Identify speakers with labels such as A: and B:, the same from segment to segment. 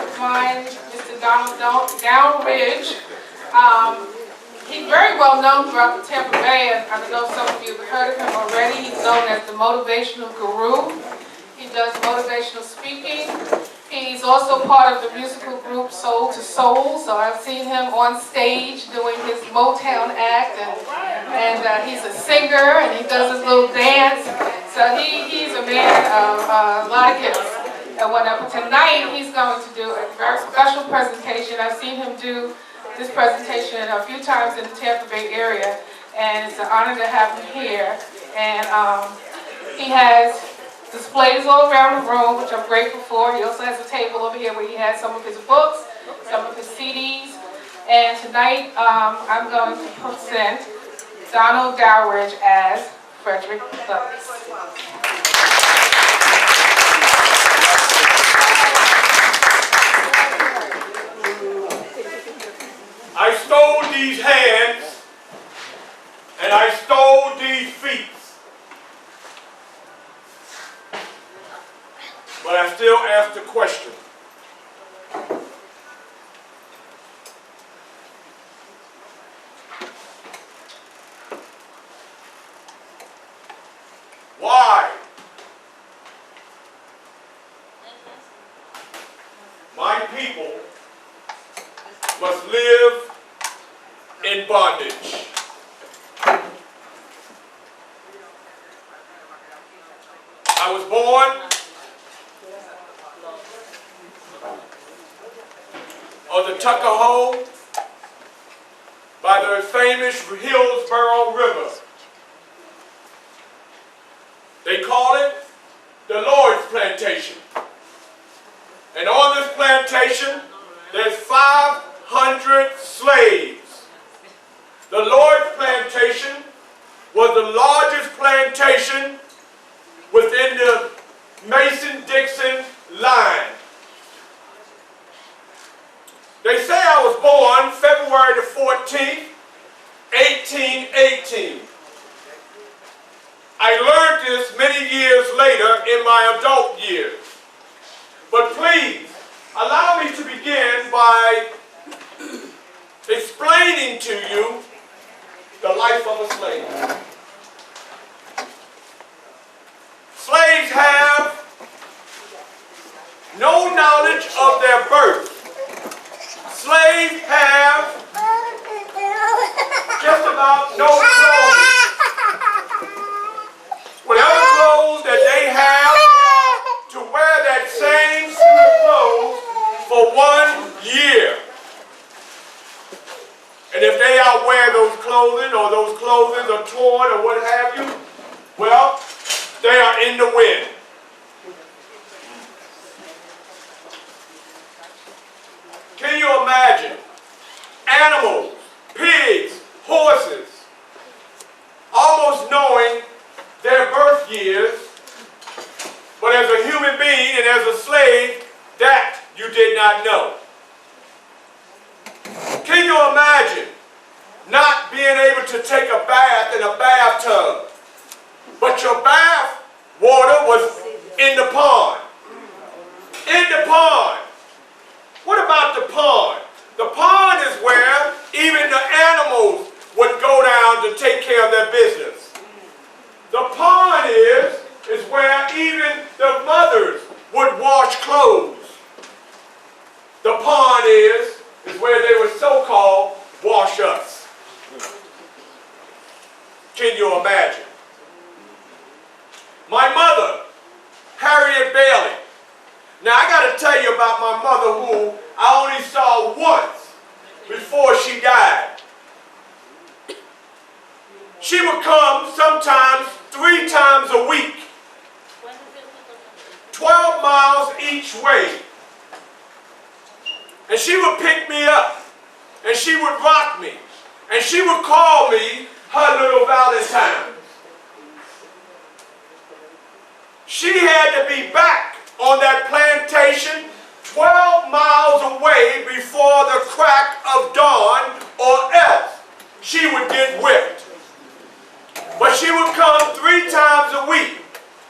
A: of mine, Mr. Dowridge. He's very well known throughout the Tampa Bay, and I know some of you have heard of him already. He's known as the motivational guru. He does motivational speaking. He's also part of the musical group Soul to Soul, so I've seen him on stage doing his Motown act, and he's a singer, and he does his little dance. So he's a man of a lot of gifts. And whatever. Tonight, he's going to do a very special presentation. I've seen him do this presentation a few times in the Tampa Bay area, and it's an honor to have him here. And he has displays all around the room, which I'm grateful for. He also has a table over here where he has some of his books, some of his CDs. And tonight, I'm going to present Donald Dowridge as Frederick.
B: I stole these hands, and I stole these feet. But I still ask the question. Why? My people must live in bondage. I was born on the Tuckahoe by the famous Hillsborough River. They call it the Lord's Plantation. And on this plantation, there's 500 slaves. The Lord's Plantation was the largest plantation within the Mason-Dixon line. They say I was born February the 14th, 1818. I learned this many years later in my adult years. But please, allow me to begin by explaining to you the life of a slave. Slaves have no knowledge of their birth. Slaves have just about no clothes. Whatever clothes that they have, to wear that same suit of clothes for 1 year. And if they outwear those clothing, or those clothing are torn or what have you, well, they are in the wind. Can you imagine animals, pigs, horses, almost knowing their birth years, but as a human being and as a slave, that you did not know? Can you imagine not being able to take a bath in a bathtub, but your bath water was in the pond? In the pond. What about the pond? The pond is where even the animals would go down to take care of their business. The pond is where even the mothers would wash clothes. The pond is where they would so-called wash us. Can you imagine? My mother, Harriet Bailey. Now I got to tell you about my mother, who I only saw once before she died. She would come sometimes 3 times a week, 12 miles each way. And she would pick me up, and she would rock me, and she would call me her little Valentine. She had to be back on that plantation 12 miles away before the crack of dawn, or else she would get whipped. But she would come 3 times a week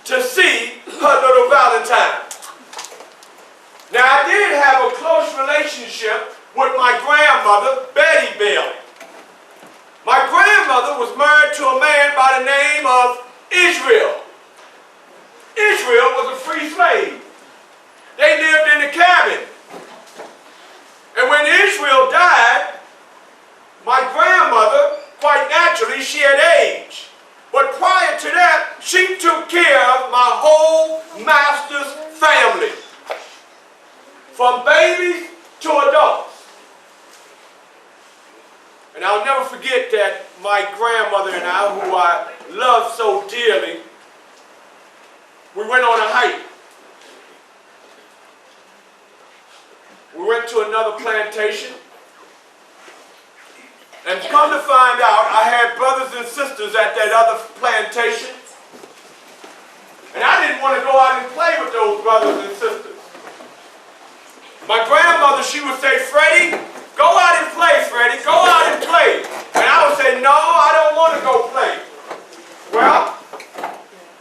B: to see her little Valentine. Now I did have a close relationship with my grandmother, Betty Bailey. My grandmother was married to a man by the name of Israel. Israel was a free slave. They lived in a cabin. And when Israel died, my grandmother, quite naturally, she had aged. But prior to that, she took care of my whole master's family, from babies to adults. And I'll never forget that my grandmother and I, who I love so dearly, we went on a hike. We went to another plantation. And come to find out, I had brothers and sisters at that other plantation. And I didn't want to go out and play with those brothers and sisters. My grandmother, she would say, Freddie, go out and play, Freddie, go out and play. And I would say, no, I don't want to go play. Well,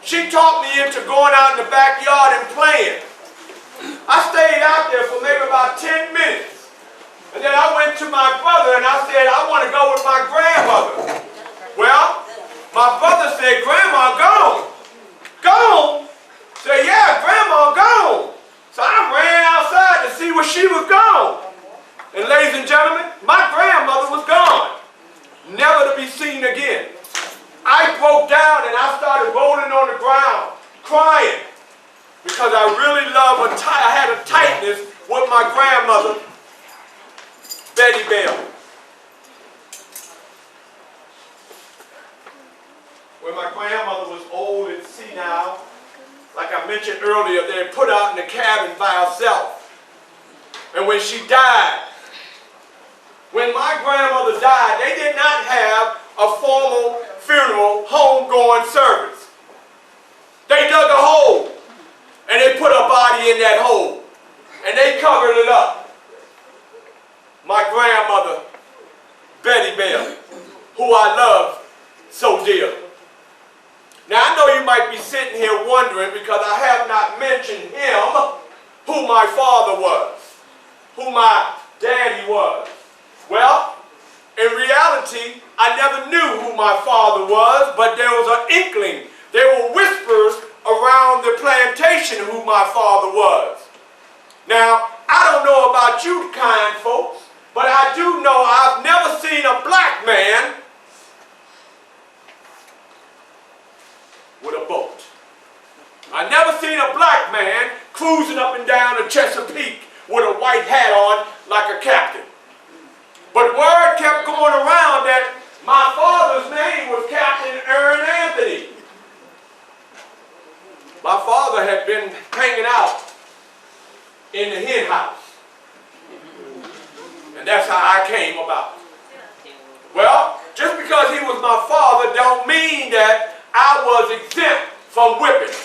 B: she talked me into going out in the backyard and playing. I stayed out there for maybe about 10 minutes. And then I went to my brother and I said, I want to go with my grandmother. Well, my brother said, Grandma, gone. Gone? Said, yeah, Grandma, gone. So I ran outside to see where she was gone. And ladies and gentlemen, my grandmother was gone. Never to be seen again. I broke down and I started rolling on the ground, crying. Because I really I had a tightness with my grandmother, Betty Bailey. When my grandmother was old and senile, like I mentioned earlier, they had put her out in the cabin by herself. And when she died, when my grandmother died, they did not have a formal funeral, homegoing service. They dug a hole, and they put her body in that hole, and they covered it up. My grandmother, Betty Bailey, who I love so dearly. Now, I know you might be sitting here wondering, because I have not mentioned him, who my father was, who my daddy was. Well, in reality, I never knew who my father was, but there was an inkling. There were whispers around the plantation who my father was. Now, I don't know about you kind folks, but I do know I've never seen a black man with a boat. I've never seen a black man cruising up and down the Chesapeake with a white hat on like a captain. But word kept going around that my father's name was Captain Aaron Anthony. My father had been hanging out in the hen house. And that's how I came about. Well, just because he was my father don't mean that I was exempt from whipping.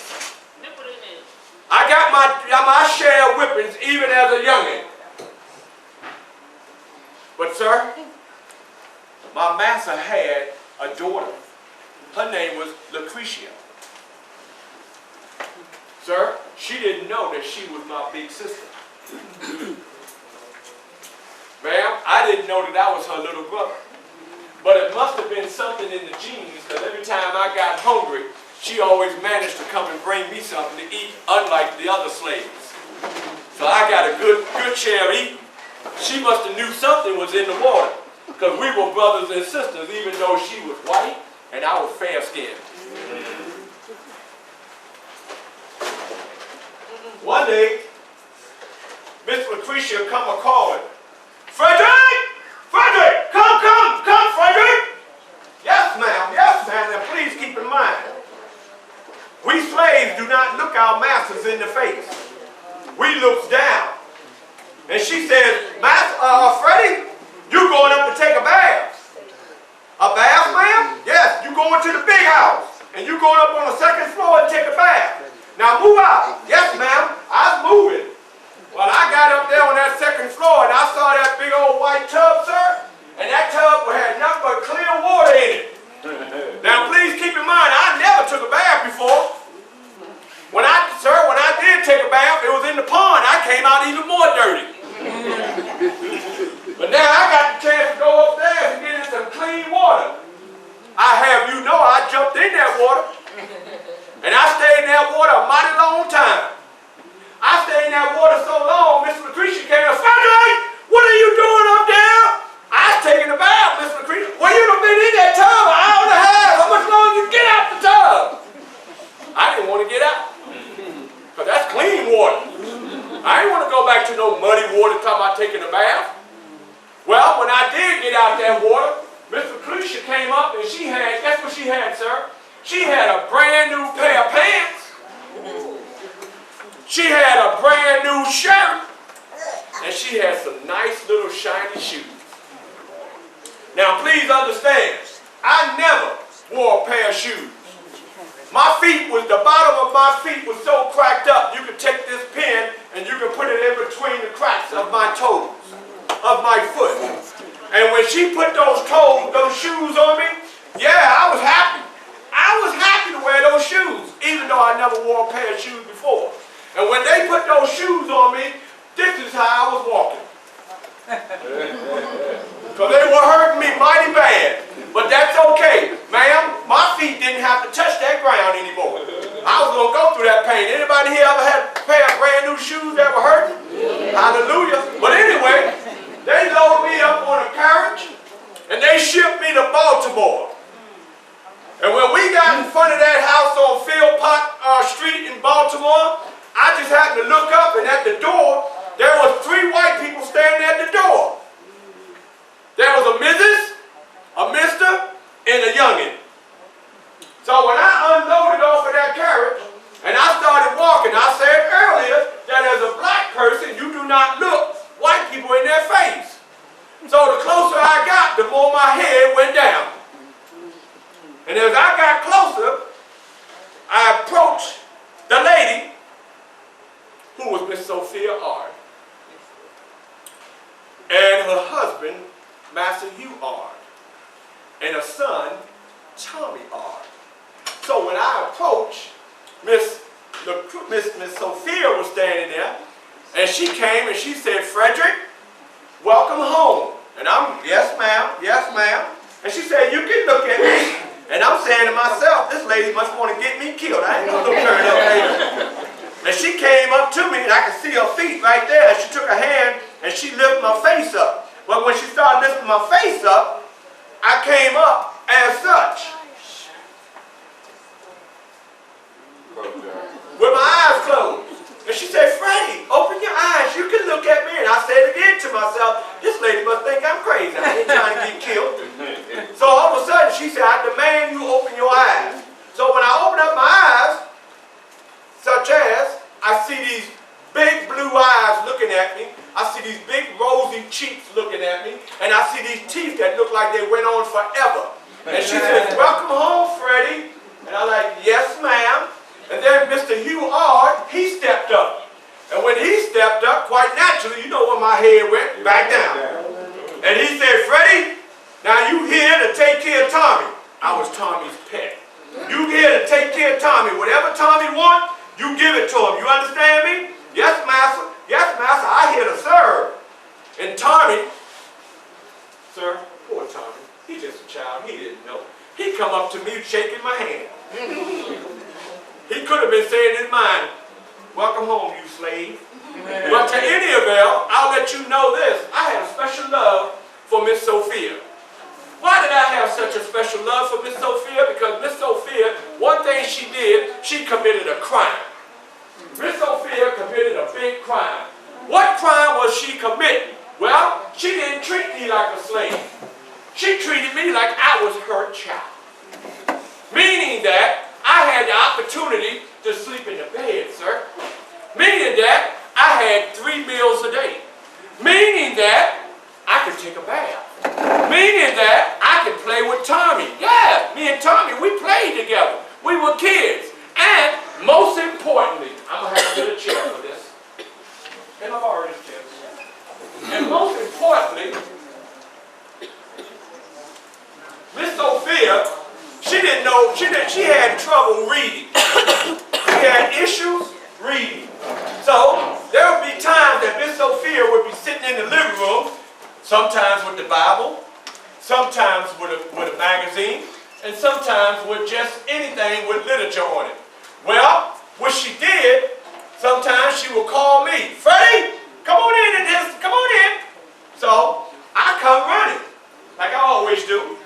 B: I got my share of whippings even as a youngin'. But sir, my master had a daughter. Her name was Lucretia. Sir, she didn't know that she was my big sister. Ma'am, I didn't know that I was her little brother. But it must have been something in the genes, because every time I got hungry, she always managed to come and bring me something to eat, unlike the other slaves. So I got a good share of eating. She must have knew something was in the water, because we were brothers and sisters, even though she was white and I was fair-skinned. One day, Miss Lucretia come a-calling, Frederick! Frederick! Come, Frederick! Yes, ma'am, and please keep in mind, we slaves do not look our masters in the face. We looks down. And she says, Freddie, you going up to take a bath. A bath, ma'am? Yes, you going to the big house. And you going up on the second floor and take a bath. Now move out. Yes, ma'am, I was moving. Well, I got up there on that second floor and I saw that big old white tub, sir. And that tub had nothing but clear water in it. Now please keep in mind, I never took a bath before. When I did take a bath, it was in the pond. I came out even more dirty. talking about taking a bath. Well, when I did get out that water, Miss Lucretia came up and she had, guess what she had, sir? She had a brand new pair of pants. She had a brand new shirt. And she had some nice little shiny shoes. Now please understand, I never wore a pair of shoes. My feet was, the bottom of my feet was so cracked up, you could take this pin and you could put it in between the cracks of my toes, of my foot. And when she put those shoes on me, yeah, I was happy. I was happy to wear those shoes, even though I never wore a pair of shoes before. And when they put those shoes on me, this is how I was walking. Because they were hurting me mighty bad. But that's okay. Ma'am, my feet didn't have to touch that ground anymore. I was going to go through that pain. Anybody here ever had a pair of brand new shoes that were hurting? Yeah. Hallelujah. But anyway, they loaded me up on a carriage and they shipped me to Baltimore. And when we got in front of that house on Philpott Street in Baltimore, I just happened to look up, and at the door, there was 3 white people standing at the door. There was a Mrs., a Mr., and a youngin'. So when I unloaded off of that carriage, and I started walking, I said earlier that as a black person, you do not look white people in their face. So the closer I got, the more my head went down. And as I got closer, I approached the lady who was Miss Sophia Ard, and her husband, Master Hugh Ard, and a son, Tommy Ard. So when I approached, Miss Sophia was standing there, and she came and she said, "Frederick, welcome home." And I'm, "Yes, ma'am, yes, ma'am." And she said, "You can look at me." And I'm saying to myself, this lady must want to get me killed. I ain't gonna look her up later. And she came up to me, and I could see her feet right there. And she took her hand, and she lifted my face up. But when she started lifting my face up, I came up as such. With my eyes closed. And she said, "Freddie, open your eyes. You can look at me." And I said again to myself, this lady must think I'm crazy. I ain't trying to get killed. So all of a sudden, she said, "I demand you open your eyes." So when I opened up my eyes, such as, I see these big blue eyes looking at me. I see these big rosy cheeks looking at me. And I see these teeth that look like they went on forever. And she said, "Welcome home, Freddie." And I'm like, "Yes, ma'am." And then Mr. Hugh Ard, he stepped up. And when he stepped up, quite naturally, you know where my head went? Back down. And he said, "Freddie, now you here to take care of Tommy." I was Tommy's pet. "You here to take care of Tommy. Whatever Tommy wants, you give it to him. You understand me?" "Yes, master. Yes, master. I here to serve." And Tommy, sir, poor Tommy, he's just a child. He didn't know. He come up to me shaking my hand. He could have been saying in his mind, "Welcome home, you slave." But to any avail, I'll let you know this. I had a special love for Miss Sophia. Why did I have such a special love for Miss Sophia? Because Miss Sophia, one thing she did, she committed a crime. Miss Sophia committed a big crime. What crime was she committing? Well, she didn't treat me like a slave. She treated me like I was her child. Meaning that I had the opportunity to sleep in the bed, sir. Meaning that I had 3 meals a day. Meaning that I could take a bath. Meaning that I could play with Tommy. Yeah, me and Tommy, we played together. We were kids. And most importantly, I'm going to have to get a chair for this. And I've already chair. And most importantly, Miss Sophia, she didn't know, she had trouble reading. She had issues reading. So there would be times that Miss Sophia would be sitting in the living room, sometimes with the Bible, sometimes with a magazine, and sometimes with just anything with literature on it. Well, what she did, sometimes she would call me, "Freddie, come on in and just, come on in." So I come running, like I always do.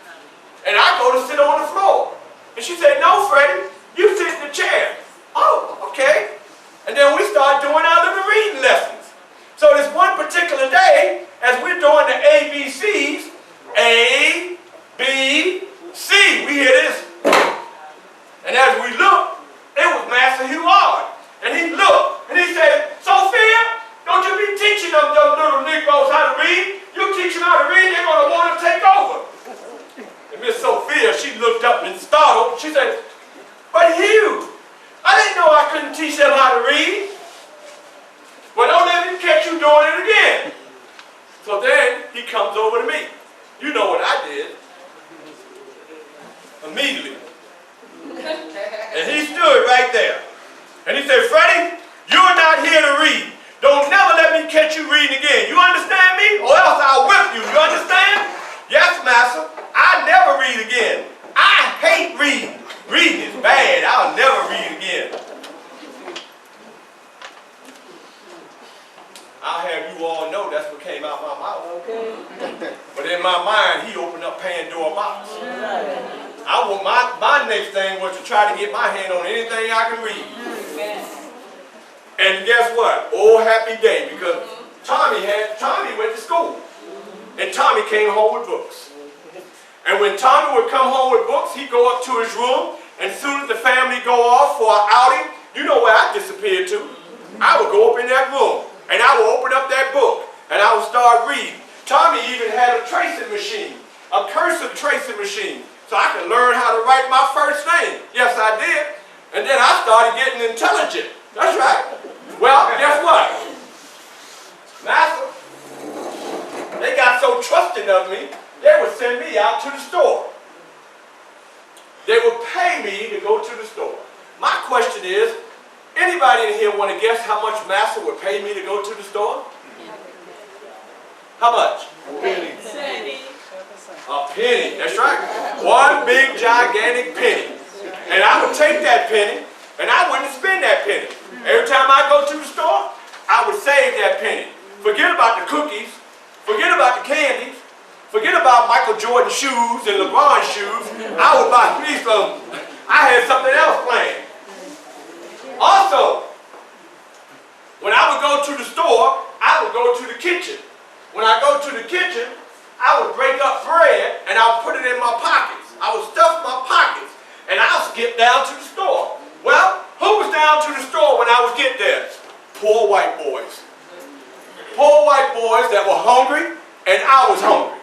B: And I go to sit on the floor. And she said, "No, Freddie, you sit in the chair." "Oh, okay." And then we start doing our little reading lessons. So this one particular day, he comes over to me. You know what I did. Immediately. And he stood right there. And he said, Freddie, you're not here to read. Don't never let me catch you reading again. You understand me? Or else I'll whip you. You understand? Yes, master. I never read again. I hate reading. Reading is bad. I'll never read again. I'll have you all know that's what came out my mouth. Okay. But in my mind, he opened up Pandora's box. My next thing was to try to get my hand on anything I can read. And guess what? Oh, happy day, because Tommy went to school. And Tommy came home with books. And when Tommy would come home with books, he'd go up to his room, and soon as the family go off for an outing, you know where I disappeared to? I would go up in that room, and I would open up that book, and I would start reading. Tommy even had a tracing machine, a cursive tracing machine, so I could learn how to write my first name. Yes, I did. And then I started getting intelligent. That's right. Well, guess what? Master, they got so trusting of me, they would send me out to the store. They would pay me to go to the store. My question is, anybody in here want to guess how much Master would pay me to go to the store? How much? A penny. A penny, that's right. One big gigantic penny. And I would take that penny, and I wouldn't spend that penny. Every time I go to the store, I would save that penny. Forget about the cookies, forget about the candies, forget about Michael Jordan shoes and LeBron shoes. I would buy me some. I had something else planned. Also, when I would go to the store, I would go to the kitchen. When I go to the kitchen, I would break up bread and I would put it in my pockets. I would stuff my pockets and I'll skip down to the store. Well, who was down to the store when I would get there? Poor white boys. Poor white boys that were hungry and I was hungry.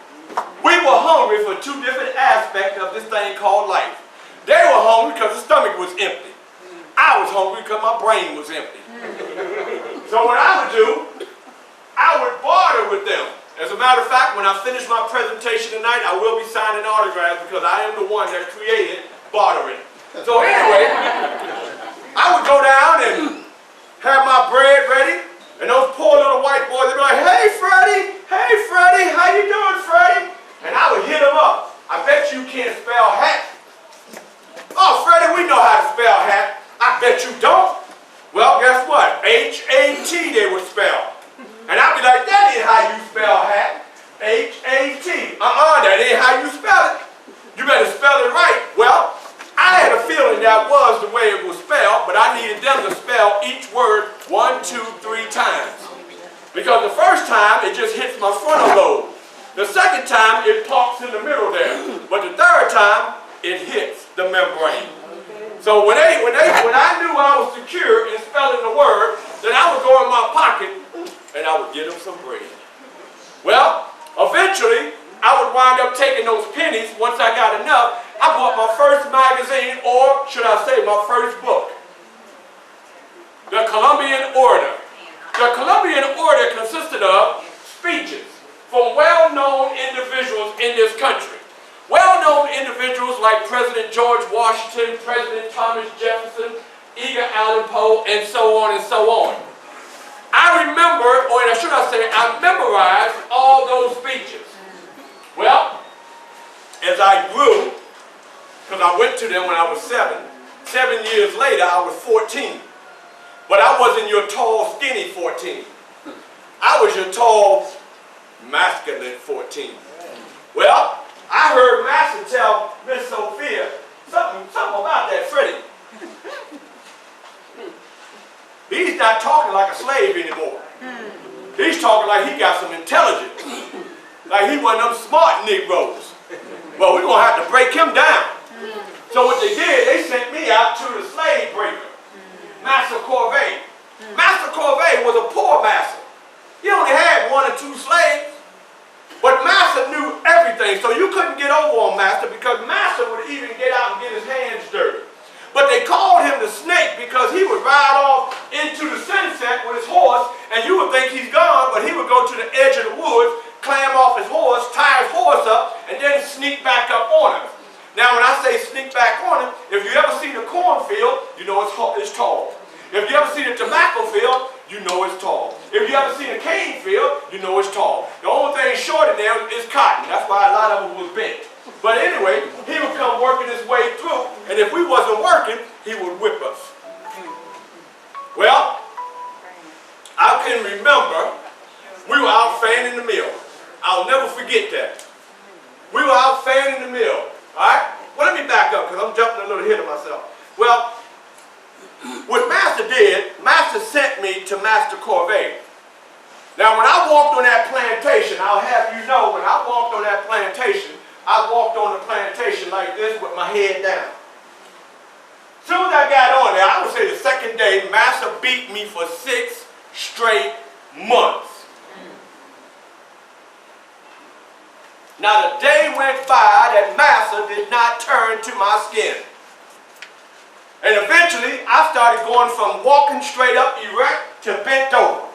B: We were hungry for two different aspects of this thing called life. They were hungry because the stomach was empty. I was hungry because my brain was empty. So what I would do, I would barter with them. As a matter of fact, when I finish my presentation tonight, I will be signing autographs because I am the one that created bartering. So anyway, I would go down and have my bread ready, and those poor little white boys would be like, hey Freddie, how you doing, Freddie? And I would hit them up. I bet you can't spell hat. Oh, Freddie, we know how to spell hat. I bet you don't. Well, guess what? H-A-T they would spell. And I'd be like, that ain't how you spell hat. H-A-T. That ain't how you spell it. You better spell it right. Well, I had a feeling that was the way it was spelled, but I needed them to spell each word 1, 2, 3 times. Because the first time, it just hits my frontal lobe. The second time, it pops in the middle there. But the third time, it hits the membrane. So when I knew I was secure in spelling the word, then I would go in my pocket and I would get them some bread. Well, eventually, I would wind up taking those pennies. Once I got enough, I bought my first magazine, or should I say my first book, the Columbian Order. The Columbian Order consisted of speeches from well-known individuals in this country. Well-known individuals like President George Washington, President Thomas Jefferson, Edgar Allan Poe, and so on and so on. I remember, or should I say, I memorized all those speeches. Well, as I grew, because I went to them when I was 7 years later I was 14. But I wasn't your tall, skinny 14. I was your tall, masculine 14. Well, I heard Master tell Miss Sophia something about that Freddie. He's not talking like a slave anymore. He's talking like he got some intelligence. Like he one of them smart Negroes. Well, we're going to have to break him down. So what they did, they sent me out to the slave breaker, Master Corvée. Master Corvée was a poor master. He only had 1 or 2 slaves. But Master knew everything, so you couldn't get over on Master because Master would even get out and get his hands dirty. But they called him the snake because he would ride off into the sunset with his horse, and you would think he's gone, but he would go to the edge of the woods, climb off his horse, on us. Now, when I say sneak back on him, if you ever see the cornfield, you know it's tall. If you ever see the tobacco field, you know it's tall. If you ever see the cane field, you know it's tall. The only thing short in there is cotton. That's why a lot of them was bent. But anyway, he would come working his way through, and if we wasn't working, he would whip us. Well, I can remember we were out fanning the mill. I'll never forget that. We were out fanning the mill. All right? Well, let me back up because I'm jumping a little ahead of myself. Well, what Master did, Master sent me to Master Corvée. Now, when I walked on that plantation, I'll have you know, when I walked on that plantation, I walked on the plantation like this with my head down. As soon as I got on there, I would say the second day, Master beat me for 6 straight months. Not a day went by that Master did not turn to my skin. And eventually, I started going from walking straight up erect to bent over.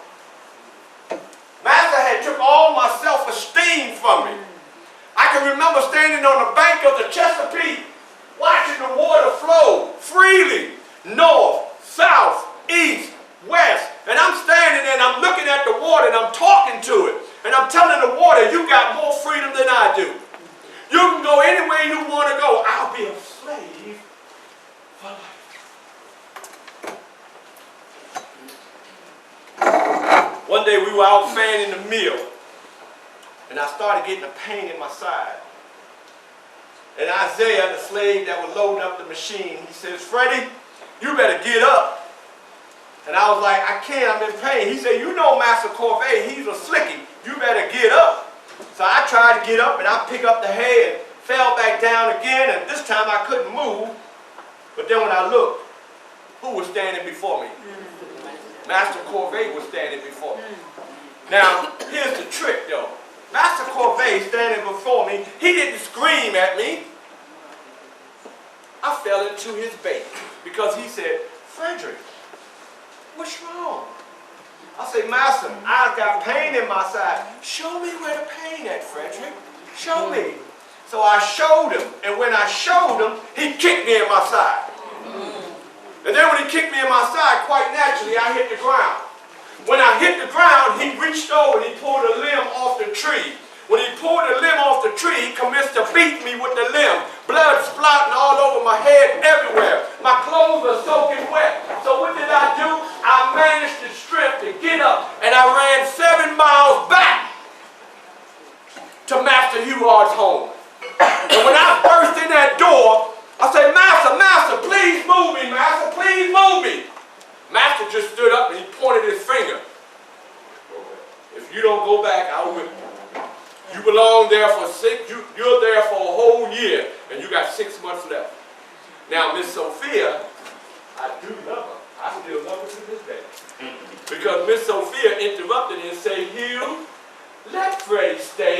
B: Master had took all my self-esteem from me. I can remember standing on the bank of the Chesapeake, watching the water flow freely, north, south, east, west. And I'm standing there and I'm looking at the water and I'm talking to it. And I'm telling the water, you got more freedom than I do. You can go anywhere you want to go. I'll be a slave for life. One day we were out fanning the mill, and I started getting a pain in my side. And Isaiah, the slave that was loading up the machine, he says, Freddie, you better get up. And I was like, I can't, I'm in pain. He said, you know Master Corvée, he's a slickie. You better get up. So I tried to get up, and I picked up the hay and fell back down again, and this time I couldn't move. But then when I looked, who was standing before me? Master Corvée was standing before me. Now, here's the trick though. Master Corvée standing before me, he didn't scream at me. I fell into his bait because he said, Frederick, what's wrong? I said, Master, I've got pain in my side. Show me where the pain at, Frederick. Show me. So I showed him, and when I showed him, he kicked me in my side. And then when he kicked me in my side, quite naturally, I hit the ground. When I hit the ground, he reached over and he pulled a limb off the tree. When he pulled the limb off the tree, he commenced to beat me with the limb. Blood splatting all over my head, everywhere. My clothes are soaking wet. So what did I do? I managed the strength to get up, and I ran 7 miles back to Master Huard's home. And when I burst in that door, I said, Master, Master, please move me, Master, please move me. Master just stood up and he pointed his finger. If you don't go back, I'll whip you. You belong there for you're there for a whole year, and you got 6 months left. Now, Miss Sophia, I do love her. I still love her to this day. Because Miss Sophia interrupted and said, Hugh, let Freddie stay.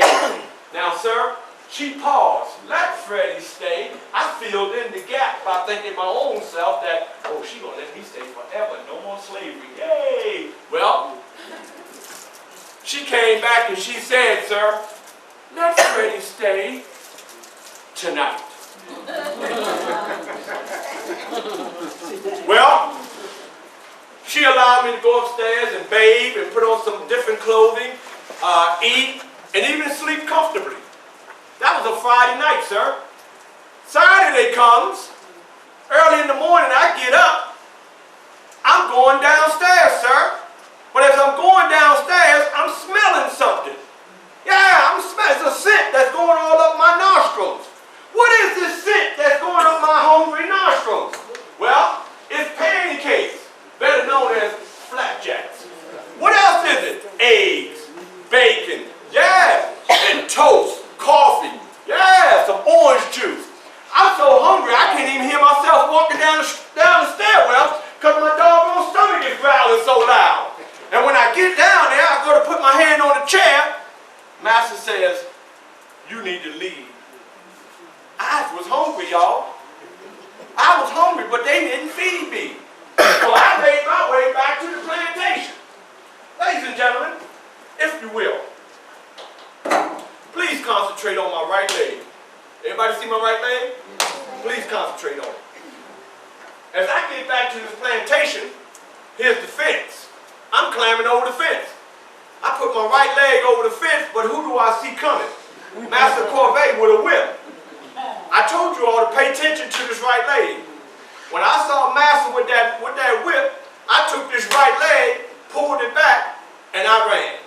B: Now, sir, she paused. Let Freddie stay. I filled in the gap by thinking my own self that, oh, she gonna let me stay forever. No more slavery. Yay! Well, she came back and she said, sir, let Freddie stay tonight. Well, she allowed me to go upstairs and bathe and put on some different clothing, eat, and even sleep comfortably. That was a Friday night, sir. Saturday comes. Early in the morning, I get up. I'm going downstairs, sir. But as I'm going downstairs, I'm smelling something. Yeah, I'm smelling. It's a scent that's going all up my nostrils. What is this scent that's going up my hungry nostrils? Well, it's pancakes, better known as flapjacks. What else is it? Eggs, bacon, yeah, and toast. Coffee, yeah, some orange juice. I'm so hungry I can't even hear myself walking down the stairwell because my doggone stomach is growling so loud. And when I get down there, I go to put my hand on the chair. Master says, you need to leave. I was hungry, y'all. I was hungry, but they didn't feed me. So I made my way back to the plantation. Ladies and gentlemen, if you will, please concentrate on my right leg. Everybody see my right leg? Please concentrate on it. As I get back to this plantation, here's the fence. I'm climbing over the fence. I put my right leg over the fence, but who do I see coming? Master Corvée with a whip. I told you all to pay attention to this right leg. When I saw Master with that whip, I took this right leg, pulled it back, and I ran.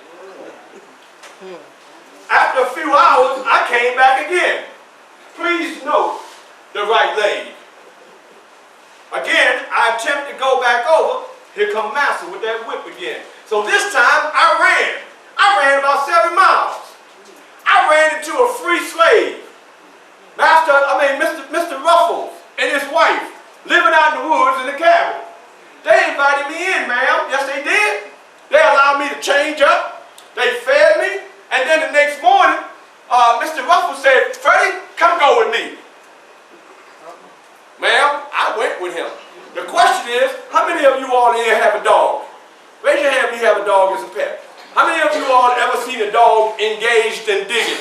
B: After a few hours, I came back again. Please note the right leg. Again, I attempt to go back over. Here come Master with that whip again. So this time, I ran. I ran about 7 miles. I ran into a free slave. Mr. Ruffles and his wife living out in the woods in the cabin. They invited me in, ma'am. Yes, they did. They allowed me to change up. They fed me. And then the next morning, Mr. Ruffles said, Freddie, come go with me. Ma'am, I went with him. The question is, how many of you all in here have a dog? Raise your hand if you have a dog as a pet. How many of you all ever seen a dog engaged in digging?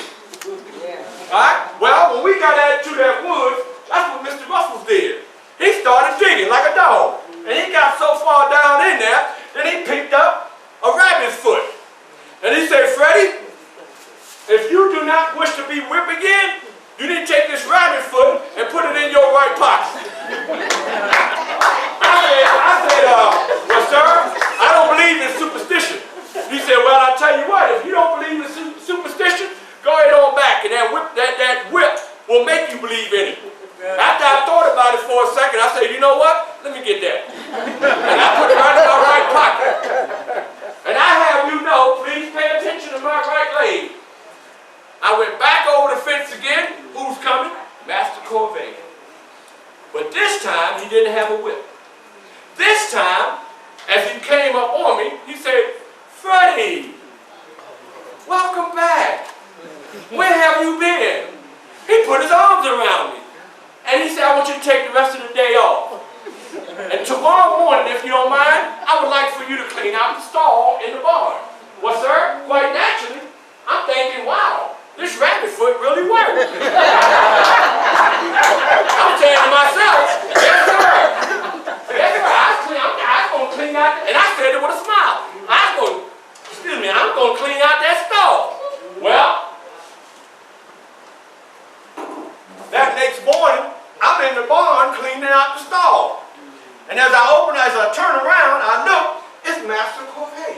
B: Alright? Well, when we got out to that woods, that's what Mr. Ruffles did. He started digging like a dog. And he got so far down in there that he picked up a rabbit's foot. And he said, Freddie, if you do not wish to be whipped again, you need to take this rabbit foot and put it in your right pocket. I said, well, sir, I don't believe in superstition. He said, well, I'll tell you what, if you don't believe in superstition, go ahead on back, and that whip will make you believe in it. After I thought about it for a second, I said, you know what? Let me get that. And I put it right in my right pocket. And I have you know, please pay attention to my right leg. I went back over the fence again. Who's coming? Master Corvée. But this time, he didn't have a whip. This time, as he came up on me, he said, Freddie, welcome back. Where have you been? He put his arms around me. And he said, I want you to take the rest of the day off. And tomorrow morning, if you don't mind, I would like for you to clean out the stall in the barn. Well, sir, quite naturally, I'm thinking, wow, this rabbit foot really worked. I'm saying to myself, yes, sir. Yes, sir, I'm going to clean out, and I said it with a smile. I'm going to clean out that stall. Well, that next morning, I'm in the barn cleaning out the stall. And as I turn around, I look, it's Master Corvée.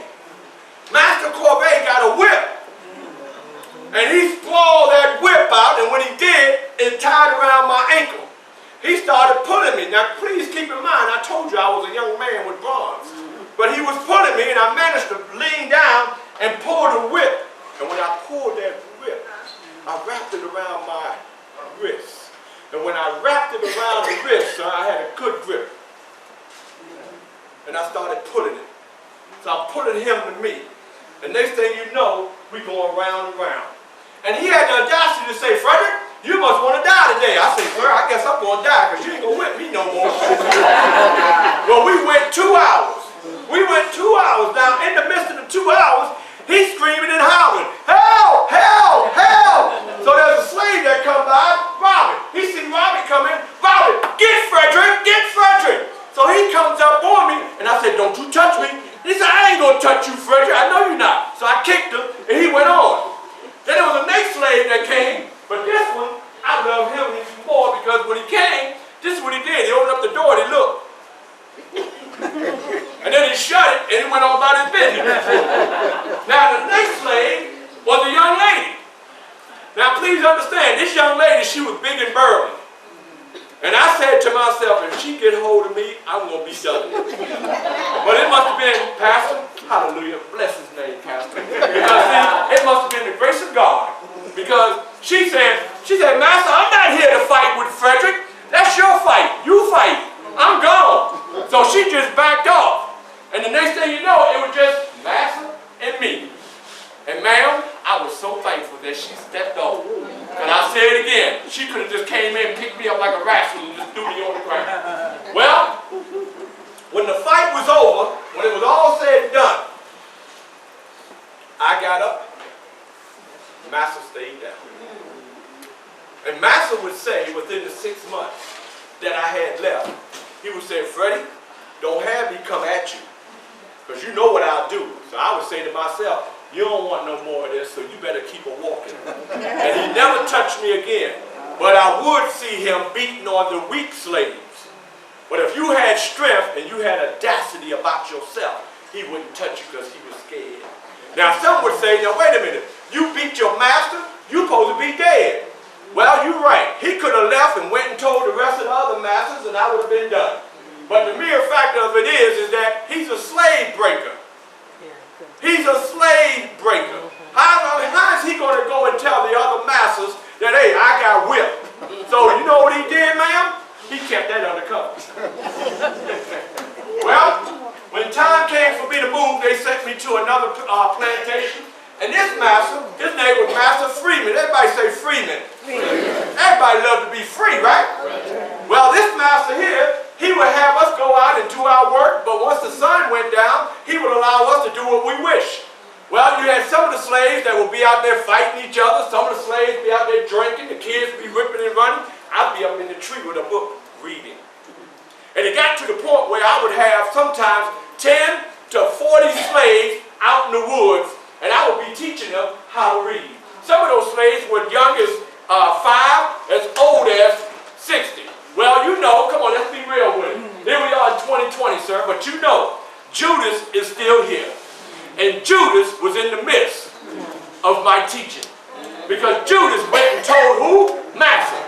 B: Master Corvée got a whip. And he swallowed that whip out, and when he did, it tied around my ankle. He started pulling me. Now, please keep in mind, I told you I was a young man with bronze. But he was pulling me, and I managed to lean down and pull the whip. And when I pulled that whip, I wrapped it around my wrist. And when I wrapped it around the wrist, sir, I had a good grip. And I started pulling it. So I'm pulling him to me. The next thing you know, we going round and round. And he had the audacity to say, Frederick, you must want to die today. I said, sir, I guess I'm going to die because you ain't going to whip me no more. Well, we went 2 hours. We went 2 hours. Now, in the midst of the 2 hours, he's screaming and howling, help, help, help. So there's a slave that come by, Robert. He see Robert come in, Robert, get Frederick, get Frederick. So he comes up on me, and I said, don't you touch me. He said, I ain't going to touch you, Frederick. I know you're not. So I kicked him, and he went on. Then there was a next slave that came, but this one, I love him even more because when he came, this is what he did. He opened up the door and he looked. And then he shut it, and he went on about his business. Now, the next slave was a young lady. Now, please understand, this young lady, she was big and burly. And I said to myself, if she get hold of me, I'm going to be done. But it must have been, Pastor, hallelujah, bless his name, Pastor. Because see, it must have been the grace of God. Because she said, Master, I'm not here to fight with Frederick. That's your fight. You fight. I'm gone. So she just backed off. And the next thing you know, it was just Master and me. And ma'am, I was so thankful that she stepped off. And I'll say it again. She could have just came in, picked me up like a rascal and just threw me on the ground. Well, when the fight was over, when it was all said and done, I got up. Master stayed down. And Master would say within the 6 months that I had left, he would say, Freddie, don't have me come at you, because you know what I'll do. So I would say to myself, you don't want no more of this, so you better keep on walking. And he never touched me again. But I would see him beating on the weak slaves. But if you had strength and you had audacity about yourself, he wouldn't touch you because he was scared. Now some would say, now wait a minute, you beat your master, you're supposed to be dead. Well, you're right. He could have left and went and told the rest of the other masters and I would have been done. But the mere fact of it is that he's a slave breaker. He's a slave breaker. How is he going to go and tell the other masters that, hey, I got whipped? So you know what he did, ma'am? He kept that undercover. Well, when time came for me to move, they sent me to another plantation. And this master, his name was Master Freeman. Everybody say Freeman. Everybody loved to be free, right? Well, this master here, he would have us go out and do our work, but once the sun went down, he would allow us to do what we wish. Well, you had some of the slaves that would be out there fighting each other, some of the slaves would be out there drinking, the kids would be ripping and running. I'd be up in the tree with a book reading. And it got to the point where I would have sometimes 10 to 40 slaves out in the woods, and I would be teaching them how to read. Some of those slaves were young as 5, as old as 60. Well, you know, come on, let's be real with it. Here we are in 2020, sir, but you know, Judas is still here. And Judas was in the midst of my teaching. Because Judas went and told who? Master.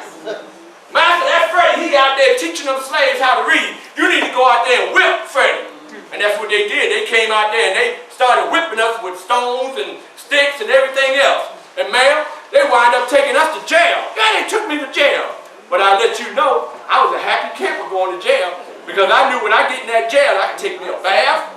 B: Master, that Freddie, he out there teaching them slaves how to read. You need to go out there and whip Freddie. And that's what they did. They came out there and they started whipping us with stones and sticks and everything else. And ma'am, they wound up taking us to jail. Yeah, they took me to jail. But I let you know, I was a happy camper going to jail because I knew when I get in that jail, I could take me a bath,